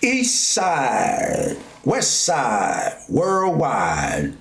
East side, west side, worldwide.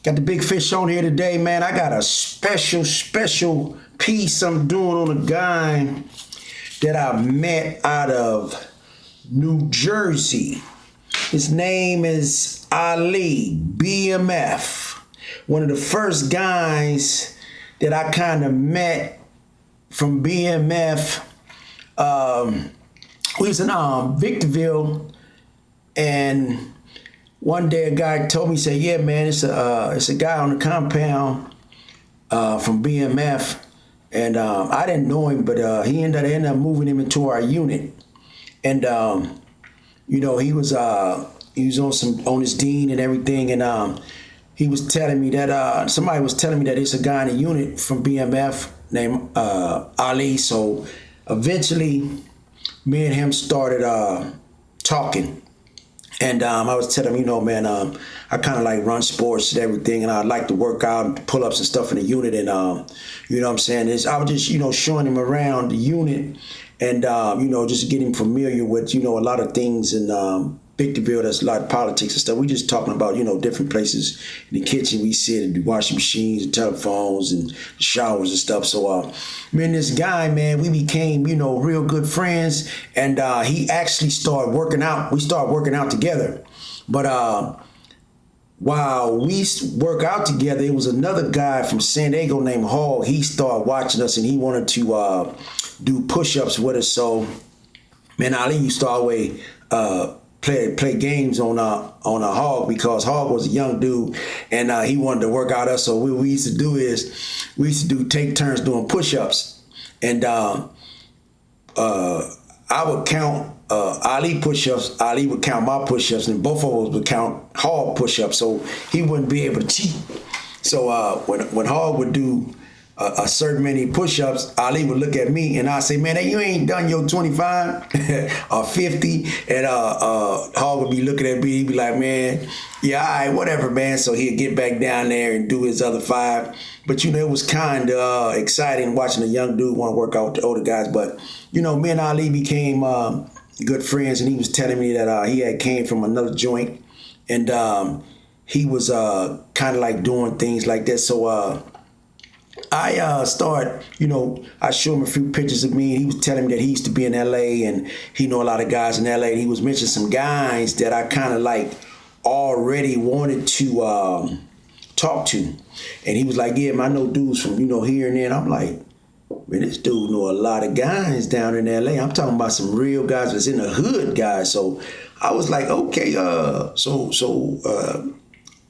Got the big fish on here today, man. I got a special piece I'm doing on a guy that I met out of New Jersey. His name is Ali, BMF. One of the first guys that I kind of met from BMF. We was in Victorville, and one day a guy told me, said, "Yeah, man, it's a guy on the compound from BMF," and I didn't know him, but he ended up moving him into our unit, and he was on his dean and everything, and he was telling me that somebody was telling me that it's a guy in the unit from BMF named Ali. So eventually, me and him started talking. And I was telling him, man, I kind of like run sports and everything, and I like to work out and pull-ups and stuff in the unit. And, you know what I'm saying? I was just, showing him around the unit and, just getting him familiar with, a lot of things in Victorville. There's a lot of politics and stuff. We just talking about, different places in the kitchen. We sit and do washing machines and telephones and showers and stuff. So, me and this guy, man, we became, real good friends. And he actually started working out. We started working out together. But while we work out together, it was another guy from San Diego named Hall. He started watching us and he wanted to do push-ups with us. So, man, Ali used to always play games on a Hog, because Hog was a young dude and he wanted to work out us. So what we used to do is take turns doing push-ups, and I would count Ali push-ups, Ali would count my push-ups, and both of us would count Hog push-ups, so he wouldn't be able to cheat. So when Hog would do a certain many push-ups, Ali would look at me and I say, "Man, you ain't done your 25 or 50. And Hog would be looking at me, he'd be like, "Man, yeah, all right, whatever, man." So he'd get back down there and do his other 5. But it was kind of exciting watching a young dude want to work out with the older guys. But me and Ali became good friends, and he was telling me that he had came from another joint, and he was kind of like doing things like that. So I started, I showed him a few pictures of me, and he was telling me that he used to be in LA and he know a lot of guys in LA, and he was mentioning some guys that I kind of like already wanted to talk to. And he was like, "Yeah, man, I know dudes from, here and there." And I'm like, "Man, this dude know a lot of guys down in LA. I'm talking about some real guys that's in the hood guys." So I was like, "Okay,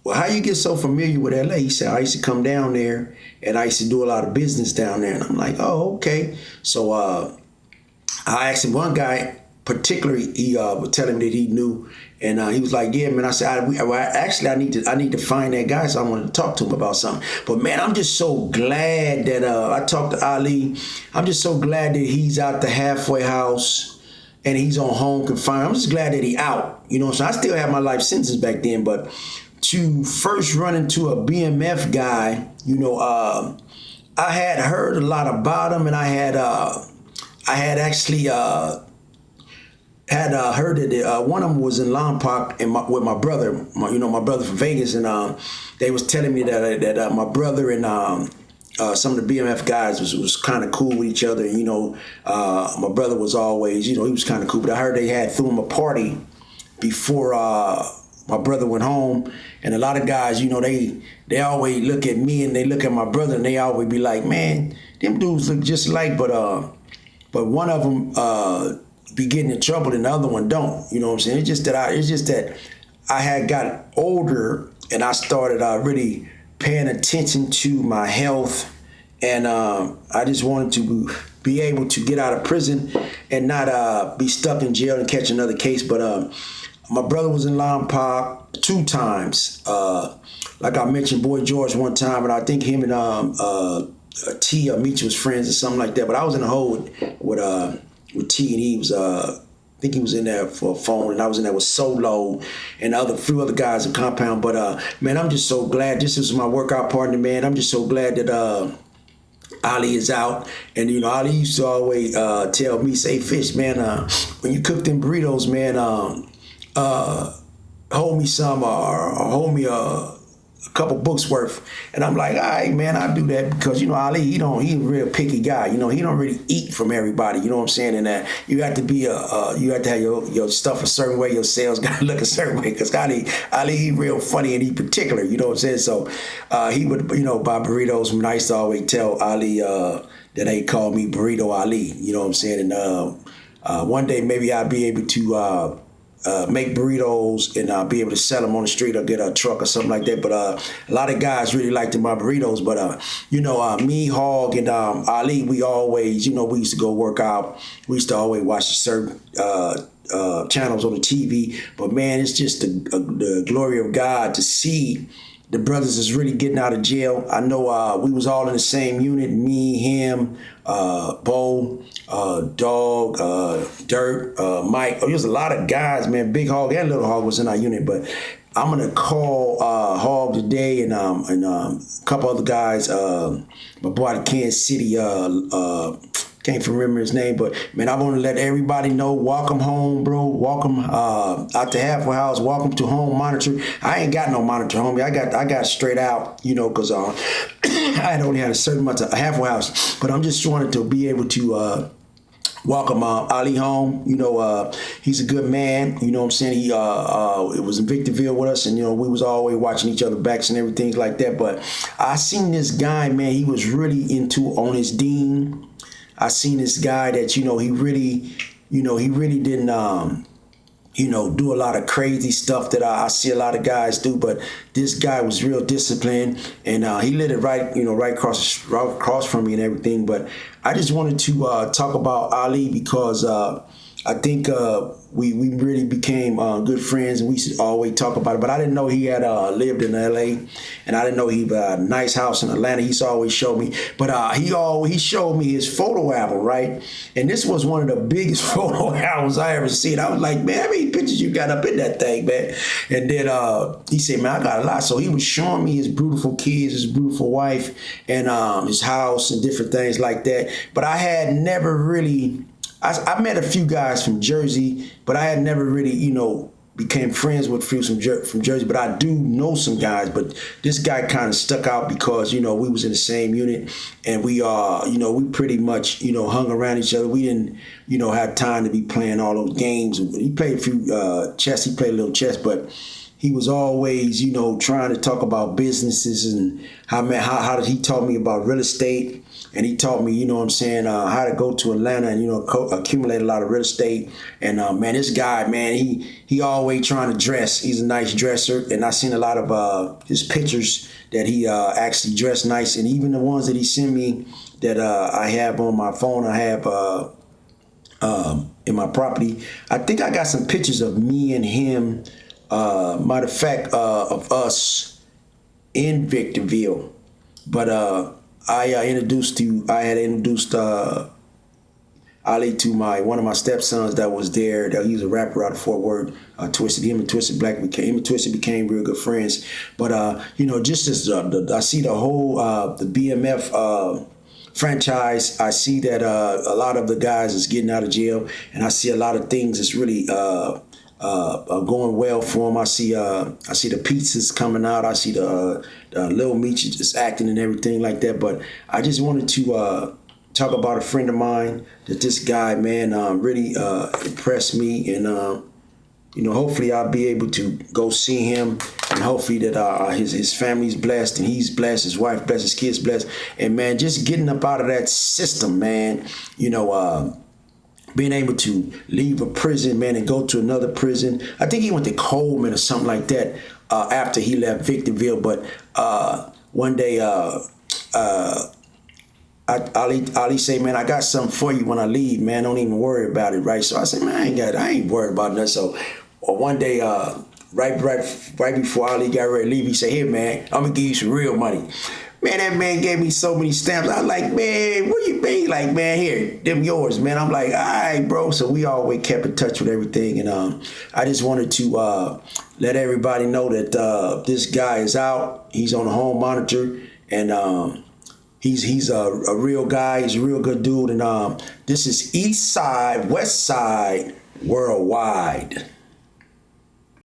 well, how you get so familiar with LA?" He said, "I used to come down there and I used to do a lot of business down there." And I'm like, "Oh, okay." So I asked him, one guy particularly, he was telling me that he knew, and he was like, "Yeah, man." I said, I need to find that guy, so I wanted to talk to him about something. But man, I'm just so glad that I talked to Ali. I'm just so glad that he's out the halfway house and he's on home confinement. I'm just glad that he out. So I still have my life sentence back then, but to first run into a BMF guy, I had heard a lot about him, and I had actually heard that one of them was in Lompoc and with my brother, my brother from Vegas, and they was telling me that my brother and some of the BMF guys was kind of cool with each other. My brother was always, he was kind of cool, but I heard they had threw him a party before my brother went home, and a lot of guys, they always look at me and they look at my brother and they always be like, "Man, them dudes look just alike," but one of them be getting in trouble and the other one don't. You know what I'm saying? It's just that I had got older and I started really paying attention to my health, and I just wanted to be able to get out of prison and not be stuck in jail and catch another case. But my brother was in Lompoc 2 times. Like I mentioned, Boy George one time, and I think him and T or Meech was friends or something like that. But I was in the hole with T, and he was I think he was in there for a phone, and I was in there with Solo and few other guys in compound. But man, I'm just so glad. This is my workout partner, man. I'm just so glad that Ali is out, and Ali used to always tell me, say, Fish, man, when you cook them burritos, man, hold me some or hold me a couple books worth. And I'm like, all right, man, I'll do that because Ali, he a real picky guy. He don't really eat from everybody. You know what I'm saying? And that you have to be you have to have your stuff a certain way. Your sales got to look a certain way because Ali, he real funny and he particular. You know what I'm saying? So he would buy burritos. When I used to always tell Ali that they call me Burrito Ali. You know what I'm saying? And one day maybe I'll be able to make burritos and be able to sell them on the street or get a truck or something like that. But a lot of guys really liked my burritos. But me, Hog, and Ali, we always, we used to go work out. We used to always watch certain channels on the TV. But man, it's just the glory of God to see the brothers is really getting out of jail. I know we was all in the same unit, me, him, Bo, Dog, Dirt, Mike. Oh, there's a lot of guys, man. Big Hog and Little Hog was in our unit, but I'm gonna call Hog today and a couple other guys. My boy out of Kansas City, can't remember his name, but man, I want to let everybody know. Welcome home, bro. Welcome out to Halfway House. Welcome to home monitor. I ain't got no monitor, homie. I got straight out, because I had only had a certain amount of Halfway House. But I'm just wanted to be able to welcome Ali home. He's a good man. You know what I'm saying? He it was in Victorville with us, and we was always watching each other backs and everything like that. But I seen this guy, man. He was really into on his Dean. I seen this guy that he really didn't do a lot of crazy stuff that I see a lot of guys do, but this guy was real disciplined, and he lived it right across from me and everything. But I just wanted to talk about Ali because I think we really became good friends, and we used to always talk about it. But I didn't know he had lived in L.A., and I didn't know he had a nice house in Atlanta. He used to always show me. But he showed me his photo album, right? And this was one of the biggest photo albums I ever seen. I was like, man, how many pictures you got up in that thing, man? And then he said, man, I got a lot. So he was showing me his beautiful kids, his beautiful wife, and his house and different things like that. But I had never really... I met a few guys from Jersey, but I had never really, became friends with a few from Jersey. But I do know some guys. But this guy kind of stuck out because, we was in the same unit, and we we pretty much, hung around each other. We didn't, have time to be playing all those games. He played a few chess. He played a little chess, but he was always, trying to talk about businesses and how did he taught me about real estate. And he taught me, how to go to Atlanta and, accumulate a lot of real estate. And, man, this guy, man, he always trying to dress. He's a nice dresser. And I seen a lot of his pictures that he actually dressed nice. And even the ones that he sent me that I have on my phone, I have in my property. I think I got some pictures of me and him, matter of fact, of us in Victorville. But I had introduced Ali to one of my stepsons that was there. That he was a rapper out of Fort Worth. Twisted, him and Twisted became real good friends. But just as I see the whole the BMF franchise, I see that a lot of the guys is getting out of jail, and I see a lot of things that's really going well for him. I see the pizzas coming out. I see the Lil Meech just acting and everything like that. But I just wanted to talk about a friend of mine that this guy, man, really impressed me, and hopefully I'll be able to go see him, and hopefully that his family's blessed and he's blessed, his wife blessed, his kids blessed, and man, just getting up out of that system, man, being able to leave a prison, man, and go to another prison. I think he went to Coleman or something like that after he left Victorville. But one day, Ali said, man, I got something for you when I leave, man. Don't even worry about it, right? So I said, man, I ain't worried about nothing. So one day, right before Ali got ready to leave, he said, here, man, I'm going to give you some real money. Man, that man gave me so many stamps. I was like, man, what you mean? Like, man, here, them yours, man. I'm like, all right, bro. So we always kept in touch with everything. And I just wanted to let everybody know that this guy is out. He's on the home monitor. And He's a real guy. He's a real good dude. And this is East Side, West Side, Worldwide.